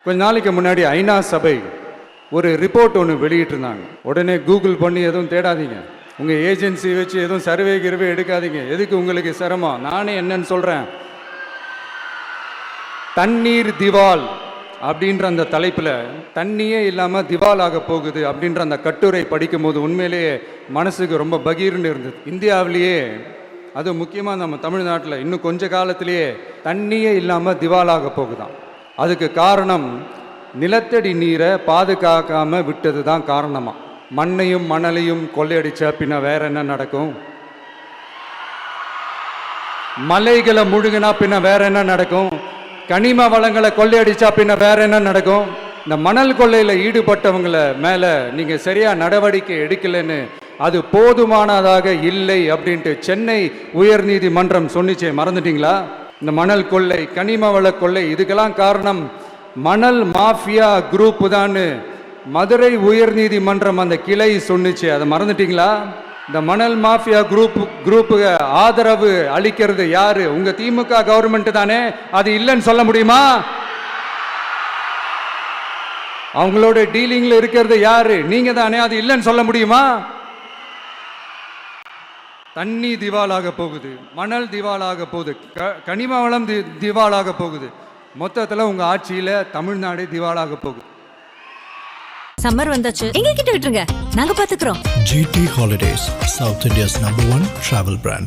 கொஞ்ச நாளைக்கு முன்னாடி ஐநா சபை ஒரு ரிப்போர்ட் ஒன்று வெளியிட்டிருந்தாங்க. உடனே கூகுள் பண்ணி எதுவும் தேடாதீங்க, உங்கள் ஏஜென்சி வச்சு எதுவும் சர்வே கிருவே எடுக்காதீங்க, எதுக்கு உங்களுக்கு சிரமம், நானே என்னன்னு சொல்கிறேன். தண்ணீர் திவால் அப்படின்ற அந்த தலைப்பில் தண்ணியே இல்லாமல் திவால் ஆக போகுது அப்படின்ற அந்த கட்டுரை படிக்கும் போது உண்மையிலேயே மனசுக்கு ரொம்ப பகீர்னு இருந்தது. இந்தியாவிலேயே அது முக்கியமாக நம்ம தமிழ்நாட்டில் இன்னும் கொஞ்ச காலத்திலேயே தண்ணியே இல்லாமல் திவாலாக போகுதான். அதுக்கு காரணம் நிலத்தடி நீரை பாதுகாக்காமல் விட்டது தான் காரணமாக. மண்ணையும் மணலையும் கொள்ளையடிச்சா பின்ன வேற என்ன நடக்கும்? மலைகளை முழுகினா பின்ன வேற என்ன நடக்கும்? கனிம வளங்களை கொள்ளையடிச்சா பின்ன வேற என்ன நடக்கும்? இந்த மணல் கொள்ளையில் ஈடுபட்டவங்களை மேலே நீங்கள் சரியாக நடவடிக்கை எடுக்கலைன்னு அது போதுமானதாக இல்லை அப்படின்ட்டு சென்னை உயர்நீதிமன்றம் சொன்னிச்சே, மறந்துட்டீங்களா? இந்த மணல் கொள்ளை, கனிம வள கொள்ளை, இதுக்கெல்லாம் காரணம் மணல் மாஃபியா குரூப் தான் மதுரை உயர்நீதிமன்றம் அந்த கிளை சொன்னிச்சு, அதை மறந்துட்டீங்களா? இந்த மணல் மாஃபியா குரூப்புக்கு ஆதரவு அளிக்கிறது யாரு? உங்க திமுக கவர்மெண்ட் தானே. அது இல்லைன்னு சொல்ல முடியுமா? அவங்களோட டீலிங்ல இருக்கிறது யாரு? நீங்க தானே. அது இல்லைன்னு சொல்ல முடியுமா? தண்ணி திவாலாக போகுது, மணல் திவாலாக போகுது, கனிம வளம் திவாலாக போகுது. மொத்தத்தில் உங்க ஆட்சியில தமிழ்நாடு திவாலாக போகுது. சம்மர் வந்தாச்சு, எங்க கிட்ட விட்டுருங்க, நாங்க பாத்துக்கிறோம். GT Holidays, South India's #1 travel brand.